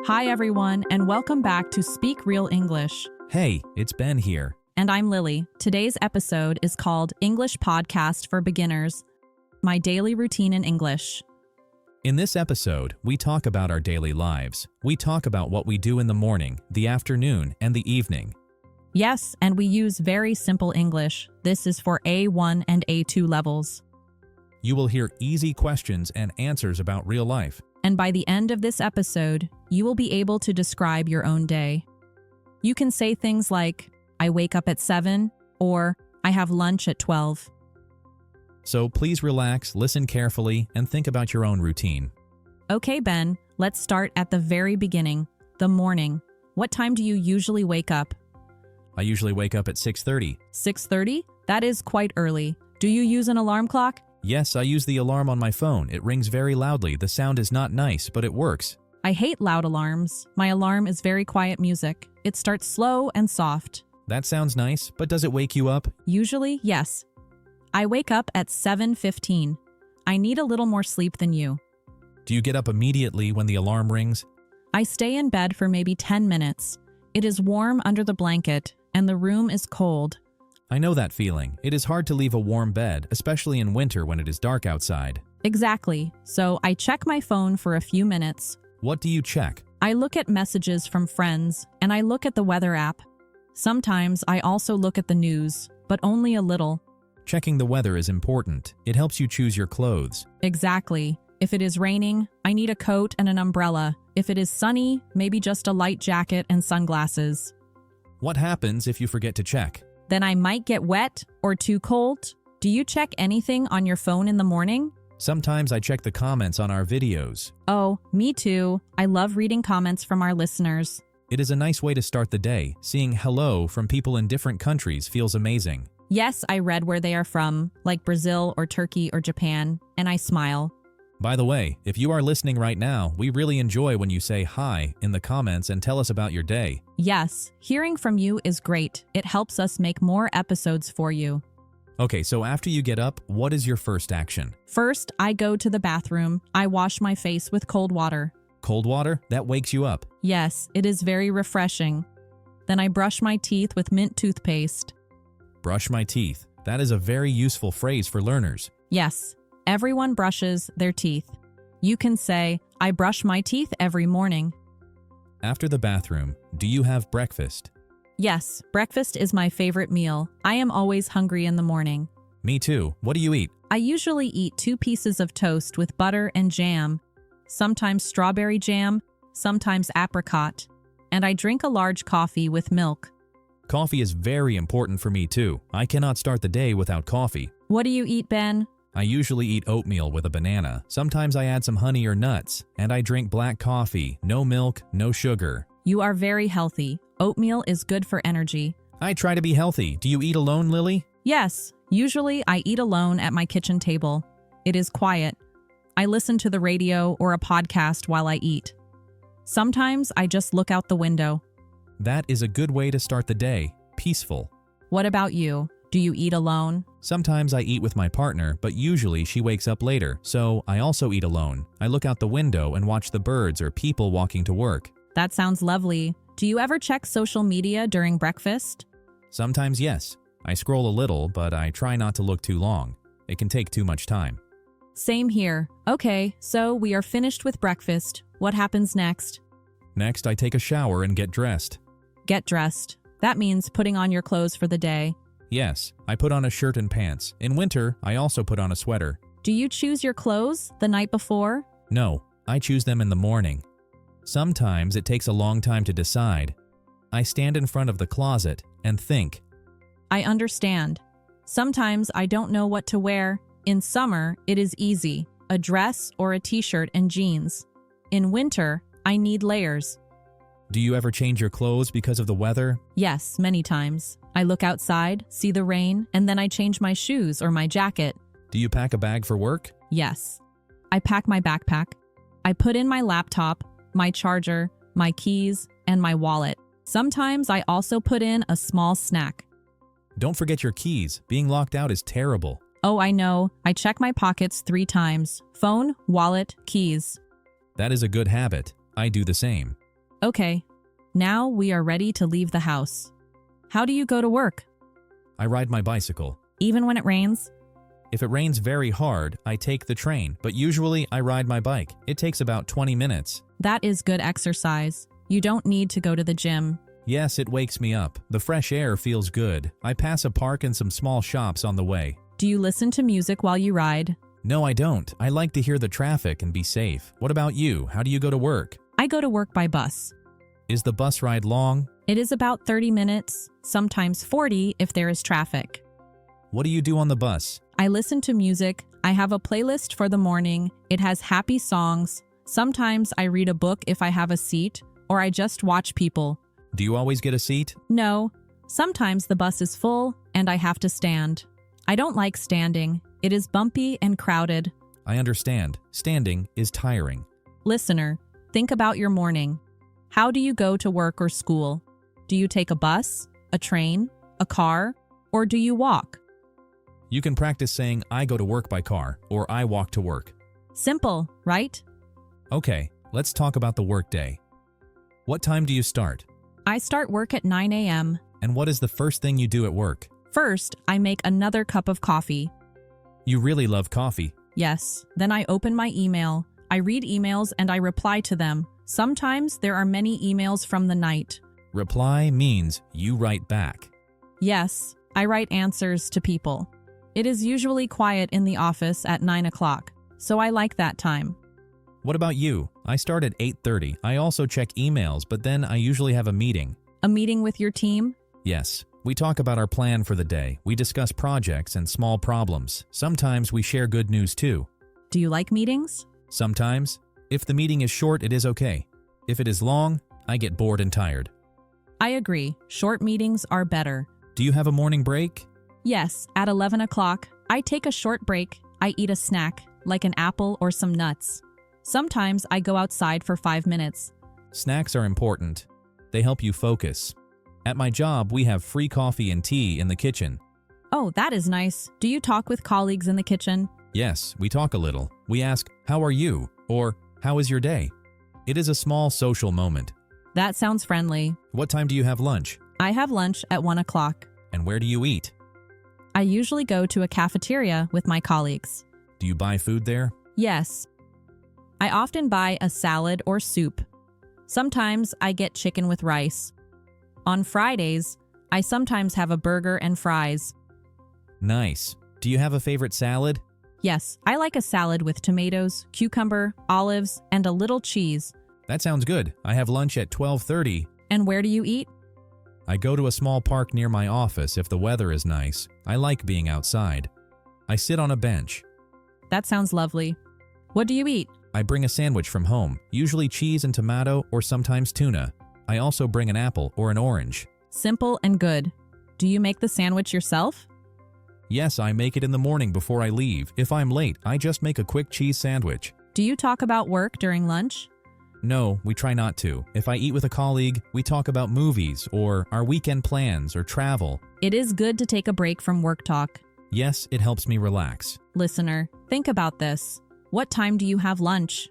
Hi, everyone, and welcome back to Speak Real English. Hey, it's Ben here. And I'm Lily. Today's episode is called English Podcast for Beginners, My Daily Routine in English. In this episode, we talk about our daily lives. We talk about what we do in the morning, the afternoon, and the evening. Yes, and we use very simple English. This is for A1 and A2 levels. You will hear easy questions and answers about real life. And by the end of this episode, you will be able to describe your own day. You can say things like, I wake up at 7, or I have lunch at 12. So please relax, listen carefully, and think about your own routine. Okay, Ben, let's start at the very beginning, the morning. What time do you usually wake up? I usually wake up at 6:30. 6:30? That is quite early. Do you use an alarm clock? Yes, I use the alarm on my phone. It rings very loudly. The sound is not nice, but it works. I hate loud alarms. My alarm is very quiet music. It starts slow and soft. That sounds nice, but does it wake you up? Usually, yes. I wake up at 7:15. I need a little more sleep than you. Do you get up immediately when the alarm rings? I stay in bed for maybe 10 minutes. It is warm under the blanket, and the room is cold. I know that feeling. It is hard to leave a warm bed, especially in winter when it is dark outside. Exactly. So I check my phone for a few minutes. What do you check? I look at messages from friends, and I look at the weather app. Sometimes I also look at the news, but only a little. Checking the weather is important. It helps you choose your clothes. Exactly. If it is raining, I need a coat and an umbrella. If it is sunny, maybe just a light jacket and sunglasses. What happens if you forget to check? Then I might get wet or too cold. Do you check anything on your phone in the morning? Sometimes I check the comments on our videos. Oh, me too. I love reading comments from our listeners. It is a nice way to start the day. Seeing hello from people in different countries feels amazing. Yes, I read where they are from, like Brazil or Turkey or Japan, and I smile. By the way, if you are listening right now, we really enjoy when you say hi in the comments and tell us about your day. Yes, hearing from you is great. It helps us make more episodes for you. Okay, so after you get up, what is your first action? First, I go to the bathroom. I wash my face with cold water. Cold water? That wakes you up. Yes, it is very refreshing. Then I brush my teeth with mint toothpaste. Brush my teeth. That is a very useful phrase for learners. Yes, everyone brushes their teeth. You can say, I brush my teeth every morning. After the bathroom, do you have breakfast? Yes, breakfast is my favorite meal. I am always hungry in the morning. Me too. What do you eat? I usually eat 2 pieces of toast with butter and jam, sometimes strawberry jam, sometimes apricot, and I drink a large coffee with milk. Coffee is very important for me too. I cannot start the day without coffee. What do you eat, Ben? I usually eat oatmeal with a banana. Sometimes I add some honey or nuts, and I drink black coffee. No milk, no sugar. You are very healthy. Oatmeal is good for energy. I try to be healthy. Do you eat alone, Lily? Yes, usually I eat alone at my kitchen table. It is quiet. I listen to the radio or a podcast while I eat. Sometimes I just look out the window. That is a good way to start the day. Peaceful. What about you? Do you eat alone? Sometimes I eat with my partner, but usually she wakes up later, so I also eat alone. I look out the window and watch the birds or people walking to work. That sounds lovely. Do you ever check social media during breakfast? Sometimes yes. I scroll a little, but I try not to look too long. It can take too much time. Same here. Okay, so we are finished with breakfast. What happens next? Next, I take a shower and get dressed. Get dressed. That means putting on your clothes for the day. Yes, I put on a shirt and pants. In winter, I also put on a sweater. Do you choose your clothes the night before? No, I choose them in the morning. Sometimes it takes a long time to decide. I stand in front of the closet and think. I understand. Sometimes I don't know what to wear. In summer, it is easy, a dress or a t-shirt and jeans. In winter, I need layers. Do you ever change your clothes because of the weather? Yes, many times. I look outside, see the rain, and then I change my shoes or my jacket. Do you pack a bag for work? Yes. I pack my backpack. I put in my laptop, my charger, my keys, and my wallet. Sometimes I also put in a small snack. Don't forget your keys. Being locked out is terrible. Oh, I know. I check my pockets 3 times. Phone, wallet, keys. That is a good habit. I do the same. Okay, now we are ready to leave the house. How do you go to work? I ride my bicycle. Even when it rains? If it rains very hard, I take the train, but usually I ride my bike. It takes about 20 minutes. That is good exercise. You don't need to go to the gym. Yes, it wakes me up. The fresh air feels good. I pass a park and some small shops on the way. Do you listen to music while you ride? No, I don't. I like to hear the traffic and be safe. What about you? How do you go to work? I go to work by bus. Is the bus ride long? It is about 30 minutes, sometimes 40 if there is traffic. What do you do on the bus? I listen to music. I have a playlist for the morning. It has happy songs. Sometimes I read a book if I have a seat, or I just watch people. Do you always get a seat? No. Sometimes the bus is full and I have to stand. I don't like standing. It is bumpy and crowded. I understand. Standing is tiring. Listener, think about your morning. How do you go to work or school? Do you take a bus, a train, a car, or do you walk? You can practice saying, I go to work by car, or I walk to work. Simple, right? Okay, let's talk about the workday. What time do you start? I start work at 9 a.m. And what is the first thing you do at work? First, I make another cup of coffee. You really love coffee. Yes, then I open my email. I read emails and I reply to them. Sometimes there are many emails from the night. Reply means you write back. Yes, I write answers to people. It is usually quiet in the office at 9 o'clock, so I like that time. What about you? I start at 8:30. I also check emails, but then I usually have a meeting. A meeting with your team? Yes. We talk about our plan for the day. We discuss projects and small problems. Sometimes we share good news too. Do you like meetings? Sometimes. If the meeting is short, it is okay. If it is long, I get bored and tired. I agree. Short meetings are better. Do you have a morning break? Yes, at 11 o'clock, I take a short break. I eat a snack, like an apple or some nuts. Sometimes I go outside for 5 minutes. Snacks are important. They help you focus. At my job, we have free coffee and tea in the kitchen. Oh, that is nice. Do you talk with colleagues in the kitchen? Yes, we talk a little. We ask, how are you? Or, how is your day? It is a small social moment. That sounds friendly. What time do you have lunch? I have lunch at 1 o'clock. And where do you eat? I usually go to a cafeteria with my colleagues. Do you buy food there? Yes. I often buy a salad or soup. Sometimes I get chicken with rice. On Fridays, I sometimes have a burger and fries. Nice. Do you have a favorite salad? Yes, I like a salad with tomatoes, cucumber, olives, and a little cheese. That sounds good. I have lunch at 12:30. And where do you eat? I go to a small park near my office if the weather is nice. I like being outside. I sit on a bench. That sounds lovely. What do you eat? I bring a sandwich from home, usually cheese and tomato or sometimes tuna. I also bring an apple or an orange. Simple and good. Do you make the sandwich yourself? Yes, I make it in the morning before I leave. If I'm late, I just make a quick cheese sandwich. Do you talk about work during lunch? No, we try not to. If I eat with a colleague, we talk about movies or our weekend plans or travel. It is good to take a break from work talk. Yes, it helps me relax. Listener, think about this. What time do you have lunch?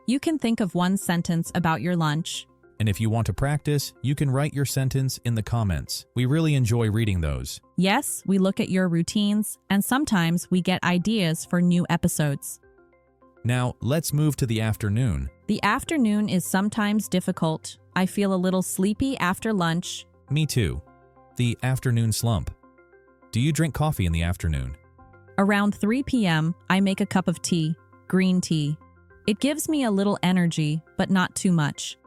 You can think of one sentence about your lunch. And if you want to practice, you can write your sentence in the comments. We really enjoy reading those. Yes, we look at your routines, and sometimes we get ideas for new episodes. Now, let's move to the afternoon. The afternoon is sometimes difficult. I feel a little sleepy after lunch. Me too. The afternoon slump. Do you drink coffee in the afternoon? Around 3 p.m., I make a cup of tea, green tea. It gives me a little energy, but not too much.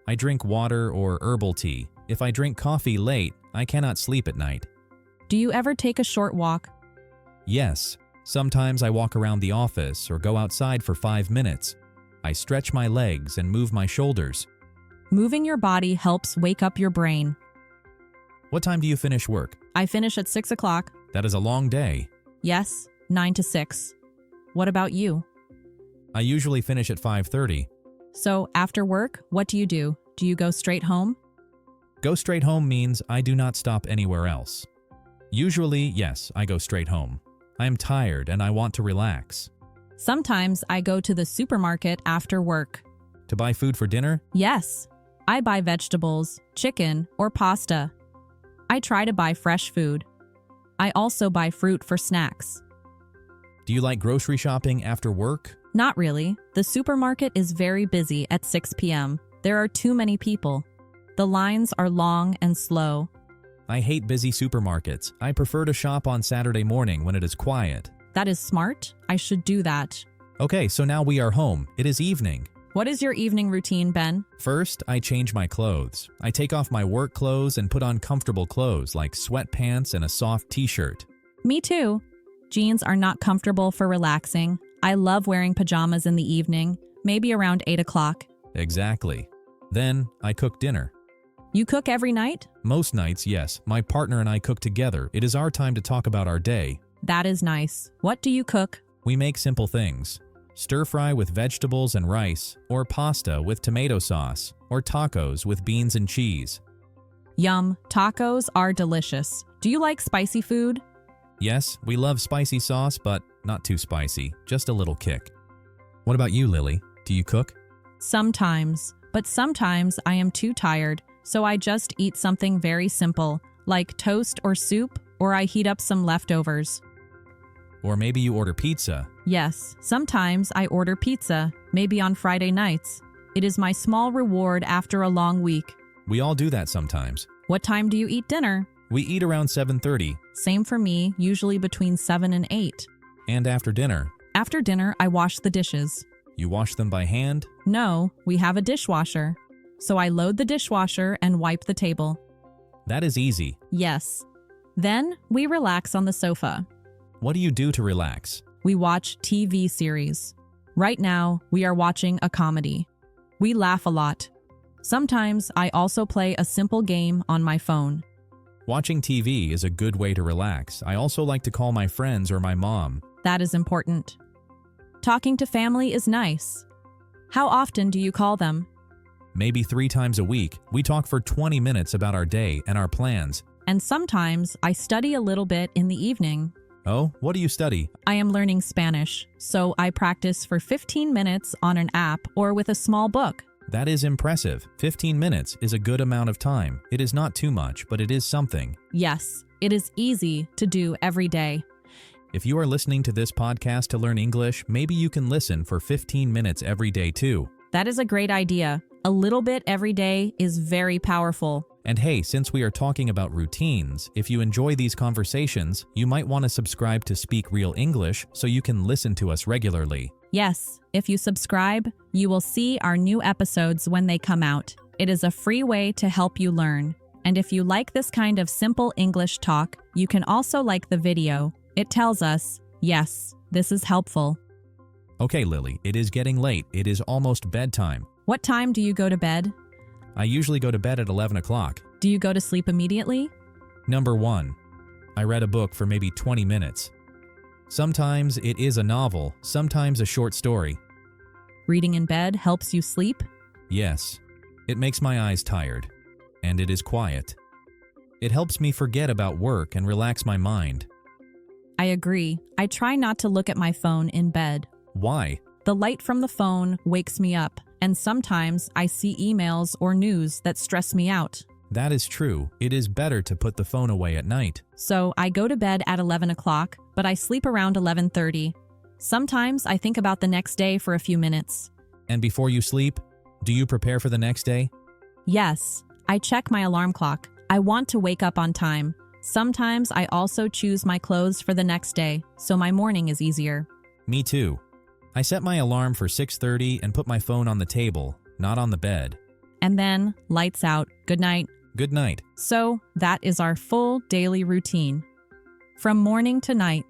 I drink water or herbal tea. If I drink coffee late, I cannot sleep at night. Do you ever take a short walk? Yes. Sometimes I walk around the office or go outside for 5 minutes. I stretch my legs and move my shoulders. Moving your body helps wake up your brain. What time do you finish work? I finish at 6 o'clock. That is a long day. Yes, 9 to 6. What about you? I usually finish at 5:30. So, after work, what do you do? Do you go straight home? Go straight home means I do not stop anywhere else. Usually, yes, I go straight home. I am tired and I want to relax. Sometimes I go to the supermarket after work. To buy food for dinner? Yes. I buy vegetables, chicken, or pasta. I try to buy fresh food. I also buy fruit for snacks. Do you like grocery shopping after work? Not really. The supermarket is very busy at 6 p.m. There are too many people. The lines are long and slow. I hate busy supermarkets. I prefer to shop on Saturday morning when it is quiet. That is smart. I should do that. Okay, so now we are home. It is evening. What is your evening routine, Ben? First, I change my clothes. I take off my work clothes and put on comfortable clothes like sweatpants and a soft t-shirt. Me too. Jeans are not comfortable for relaxing. I love wearing pajamas in the evening, maybe around 8 o'clock. Exactly. Then, I cook dinner. You cook every night? Most nights, yes. My partner and I cook together. It is our time to talk about our day. That is nice. What do you cook? We make simple things. Stir fry with vegetables and rice, or pasta with tomato sauce, or tacos with beans and cheese. Yum, tacos are delicious. Do you like spicy food? Yes, we love spicy sauce, but not too spicy, just a little kick. What about you, Lily? Do you cook? Sometimes, but sometimes I am too tired, so I just eat something very simple, like toast or soup, or I heat up some leftovers. Or maybe you order pizza. Yes, sometimes I order pizza, maybe on Friday nights. It is my small reward after a long week. We all do that sometimes. What time do you eat dinner? We eat around 7:30. Same for me, usually between 7 and 8. And after dinner? After dinner, I wash the dishes. You wash them by hand? No, we have a dishwasher. So I load the dishwasher and wipe the table. That is easy. Yes. Then we relax on the sofa. What do you do to relax? We watch TV series. Right now, we are watching a comedy. We laugh a lot. Sometimes I also play a simple game on my phone. Watching TV is a good way to relax. I also like to call my friends or my mom. That is important. Talking to family is nice. How often do you call them? Maybe 3 times a week. We talk for 20 minutes about our day and our plans. And sometimes I study a little bit in the evening. Oh, what do you study? I am learning Spanish, so I practice for 15 minutes on an app or with a small book. That is impressive. 15 minutes is a good amount of time. It is not too much, but it is something. Yes, it is easy to do every day. If you are listening to this podcast to learn English, maybe you can listen for 15 minutes every day too. That is a great idea. A little bit every day is very powerful. And hey, since we are talking about routines, if you enjoy these conversations, you might want to subscribe to Speak Real English so you can listen to us regularly. Yes, if you subscribe, you will see our new episodes when they come out. It is a free way to help you learn. And if you like this kind of simple English talk, you can also like the video. It tells us, yes, this is helpful. Okay, Lily, it is getting late. It is almost bedtime. What time do you go to bed? I usually go to bed at 11 o'clock. Do you go to sleep immediately? Number 1. I read a book for maybe 20 minutes. Sometimes it is a novel, sometimes a short story. Reading in bed helps you sleep? Yes. It makes my eyes tired. And it is quiet. It helps me forget about work and relax my mind. I agree. I try not to look at my phone in bed. Why? The light from the phone wakes me up, and sometimes I see emails or news that stress me out. That is true. It is better to put the phone away at night. So I go to bed at 11 o'clock, but I sleep around 11:30. Sometimes I think about the next day for a few minutes. And before you sleep, do you prepare for the next day? Yes, I check my alarm clock. I want to wake up on time. Sometimes I also choose my clothes for the next day, so my morning is easier. Me too. I set my alarm for 6:30 and put my phone on the table, not on the bed. And then, lights out. Good night. Good night. So, that is our full daily routine. From morning to night.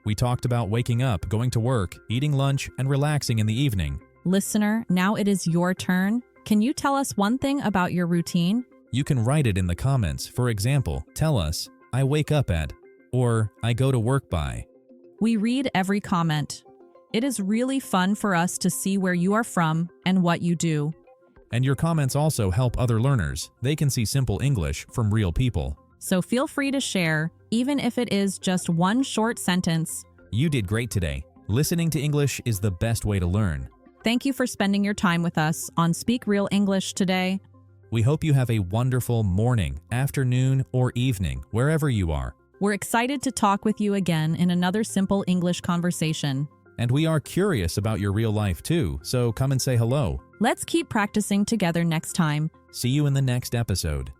We talked about waking up, going to work, eating lunch, and relaxing in the evening. Listener, now it is your turn. Can you tell us one thing about your routine? You can write it in the comments. For example, tell us, I wake up at, or I go to work by. We read every comment. It is really fun for us to see where you are from and what you do. And your comments also help other learners. They can see simple English from real people. So feel free to share, even if it is just one short sentence. You did great today. Listening to English is the best way to learn. Thank you for spending your time with us on Speak Real English today. We hope you have a wonderful morning, afternoon, or evening, wherever you are. We're excited to talk with you again in another simple English conversation. And we are curious about your real life too, so come and say hello. Let's keep practicing together next time. See you in the next episode.